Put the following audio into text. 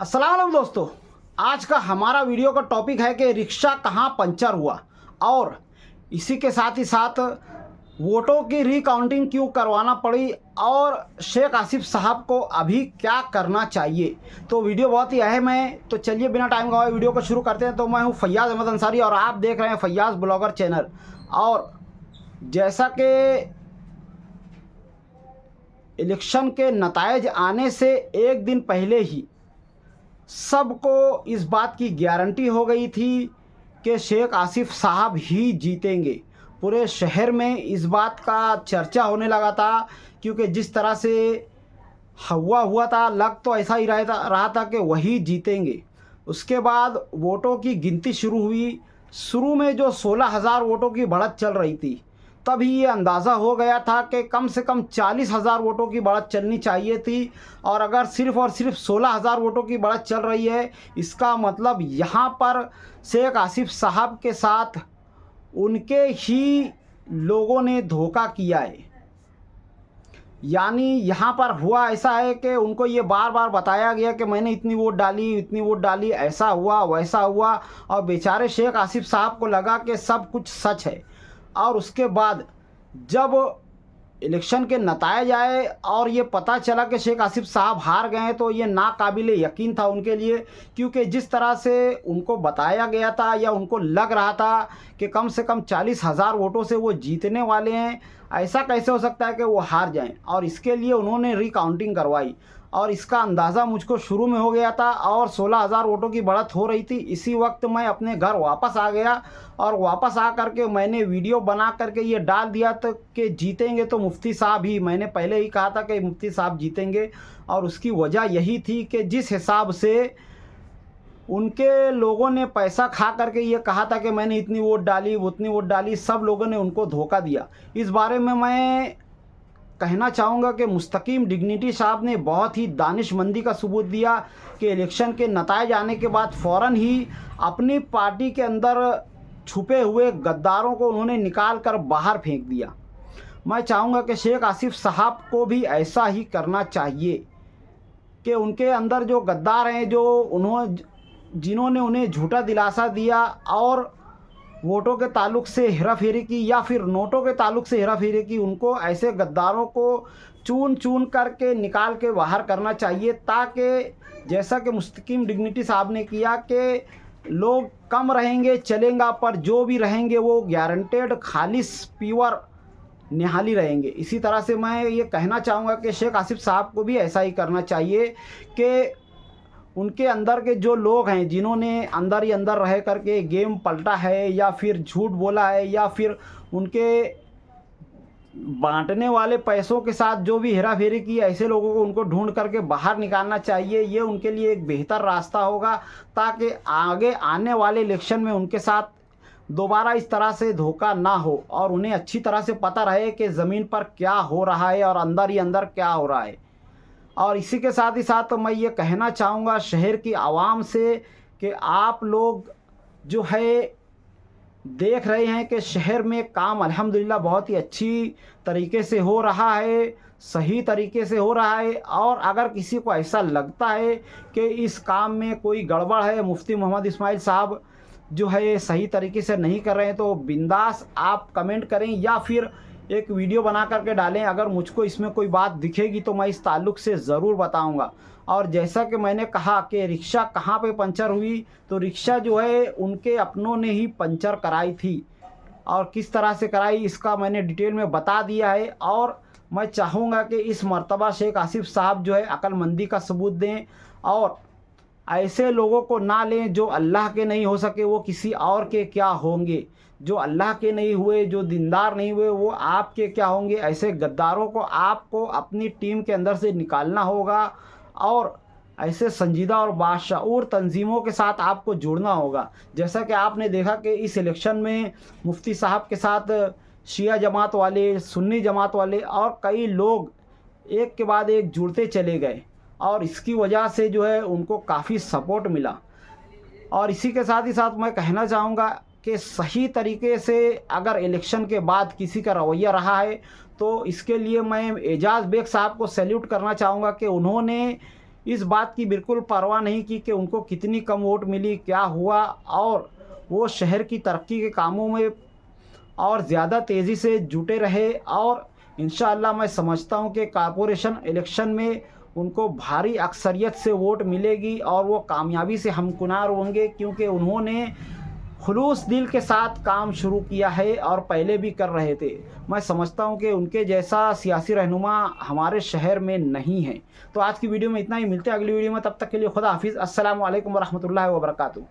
अस्सलाम वालेकुम दोस्तों। आज का हमारा वीडियो का टॉपिक है कि रिक्शा कहाँ पंचर हुआ और इसी के साथ ही साथ वोटों की रिकाउंटिंग क्यों करवाना पड़ी और शेख आसिफ साहब को अभी क्या करना चाहिए। तो वीडियो बहुत ही अहम है, तो चलिए बिना टाइम गवाए वीडियो को शुरू करते हैं। तो मैं हूँ फैयाज़ अहमद अंसारी और आप देख रहे हैं फैयाज़ ब्लॉगर चैनल। और जैसा कि इलेक्शन के नतायज आने से एक दिन पहले ही सबको इस बात की गारंटी हो गई थी कि शेख आसिफ साहब ही जीतेंगे। पूरे शहर में इस बात का चर्चा होने लगा था, क्योंकि जिस तरह से हुआ था लग तो ऐसा ही रहा था कि वही जीतेंगे। उसके बाद वोटों की गिनती शुरू हुई। शुरू में जो 16,000 वोटों की बढ़त चल रही थी, तभी ये अंदाज़ा हो गया था कि कम से कम 40,000 वोटों की बढ़त चलनी चाहिए थी। और अगर सिर्फ़ और सिर्फ 16,000 वोटों की बढ़त चल रही है, इसका मतलब यहाँ पर शेख आसिफ साहब के साथ उनके ही लोगों ने धोखा किया है। यानी यहाँ पर हुआ ऐसा है कि उनको ये बार बार बताया गया कि मैंने इतनी वोट डाली, ऐसा हुआ वैसा हुआ, और बेचारे शेख आसिफ साहब को लगा कि सब कुछ सच है। और उसके बाद जब इलेक्शन के नतायज आए और ये पता चला कि शेख आसिफ साहब हार गए हैं, तो ये नाकाबिले यकीन था उनके लिए, क्योंकि जिस तरह से उनको बताया गया था या उनको लग रहा था कि कम से कम 40,000 वोटों से वो जीतने वाले हैं, ऐसा कैसे हो सकता है कि वो हार जाएं। और इसके लिए उन्होंने रिकाउंटिंग करवाई और इसका अंदाज़ा मुझको शुरू में हो गया था और 16,000 वोटों की बढ़त हो रही थी। इसी वक्त मैं अपने घर वापस आ गया और वापस आ करके मैंने वीडियो बना करके ये डाल दिया था कि जीतेंगे तो मुफ्ती साहब ही। मैंने पहले ही कहा था कि मुफ्ती साहब जीतेंगे, और उसकी वजह यही थी कि जिस हिसाब से उनके लोगों ने पैसा खा करके ये कहा था कि मैंने इतनी वोट डाली उतनी वोट डाली, सब लोगों ने उनको धोखा दिया। इस बारे में मैं कहना चाहूँगा कि मुस्तकीम डिग्निटी साहब ने बहुत ही दानिशमंदी का सबूत दिया कि इलेक्शन के नतायज आने के बाद फ़ौरन ही अपनी पार्टी के अंदर छुपे हुए गद्दारों को उन्होंने निकाल कर बाहर फेंक दिया। मैं चाहूँगा कि शेख आसिफ साहब को भी ऐसा ही करना चाहिए कि उनके अंदर जो गद्दार हैं, जिन्होंने उन्हें झूठा दिलासा दिया और वोटों के ताल्लुक से हेराफेरी की या फिर नोटों के ताल्लुक से हेराफेरी की, उनको ऐसे गद्दारों को चुन चुन करके निकाल के बाहर करना चाहिए, ताकि जैसा कि मुस्तकीम डिग्निटी साहब ने किया कि लोग कम रहेंगे चलेंगे, पर जो भी रहेंगे वो गारंटेड खालिस प्योर निहाली रहेंगे। इसी तरह से मैं ये कहना चाहूँगा कि शेख आसिफ साहब को भी ऐसा ही करना चाहिए कि उनके अंदर के जो लोग हैं, जिन्होंने अंदर ही अंदर रह करके गेम पलटा है या फिर झूठ बोला है या फिर उनके बांटने वाले पैसों के साथ जो भी हेरा फेरी की, ऐसे लोगों को उनको ढूंढ करके बाहर निकालना चाहिए। ये उनके लिए एक बेहतर रास्ता होगा, ताकि आगे आने वाले इलेक्शन में उनके साथ दोबारा इस तरह से धोखा ना हो और उन्हें अच्छी तरह से पता रहे कि ज़मीन पर क्या हो रहा है और अंदर ही अंदर क्या हो रहा है। और इसी के साथ ही साथ मैं ये कहना चाहूँगा शहर की आवाम से कि आप लोग जो है देख रहे हैं कि शहर में काम अल्हम्दुलिल्लाह बहुत ही अच्छी तरीके से हो रहा है, सही तरीके से हो रहा है। और अगर किसी को ऐसा लगता है कि इस काम में कोई गड़बड़ है, मुफ्ती मोहम्मद इस्माइल साहब जो है सही तरीके से नहीं कर रहे हैं, तो बिंदास आप कमेंट करें या फिर एक वीडियो बना करके डालें। अगर मुझको इसमें कोई बात दिखेगी तो मैं इस ताल्लुक़ से ज़रूर बताऊंगा। और जैसा कि मैंने कहा कि रिक्शा कहाँ पे पंचर हुई, तो रिक्शा जो है उनके अपनों ने ही पंचर कराई थी, और किस तरह से कराई इसका मैंने डिटेल में बता दिया है। और मैं चाहूँगा कि इस मर्तबा शेख आसिफ साहब जो है अक्लमंदी का सबूत दें और ऐसे लोगों को ना लें जो अल्लाह के नहीं हो सके, वो किसी और के क्या होंगे। जो अल्लाह के नहीं हुए, जो दीनदार नहीं हुए, वो आपके क्या होंगे। ऐसे गद्दारों को आपको अपनी टीम के अंदर से निकालना होगा और ऐसे संजीदा और बाशऊर तंजीमों के साथ आपको जुड़ना होगा। जैसा कि आपने देखा कि इस इलेक्शन में मुफ्ती साहब के साथ शिया जमात वाले, सुन्नी जमात वाले और कई लोग एक के बाद एक जुड़ते चले गए, और इसकी वजह से जो है उनको काफ़ी सपोर्ट मिला। और इसी के साथ ही साथ मैं कहना चाहूँगा कि सही तरीके से अगर इलेक्शन के बाद किसी का रवैया रहा है, तो इसके लिए मैं एजाज़ बेग साहब को सैल्यूट करना चाहूँगा कि उन्होंने इस बात की बिल्कुल परवाह नहीं की कि उनको कितनी कम वोट मिली, क्या हुआ, और वो शहर की तरक्की के कामों में और ज़्यादा तेज़ी से जुटे रहे। और इंशाअल्लाह मैं समझता हूँ कि कॉरपोरेशन इलेक्शन में उनको भारी अक्सरियत से वोट मिलेगी और वो कामयाबी से हमकिनार होंगे, क्योंकि उन्होंने खुलूस दिल के साथ काम शुरू किया है और पहले भी कर रहे थे। मैं समझता हूँ कि उनके जैसा सियासी रहनुमा हमारे शहर में नहीं है। तो आज की वीडियो में इतना ही, मिलते हैं अगली वीडियो में, तब तक के लिए खुदा हाफिज़। अस्सलामु अलैकुम वरहमतुल्लाहि वबरकातुहू।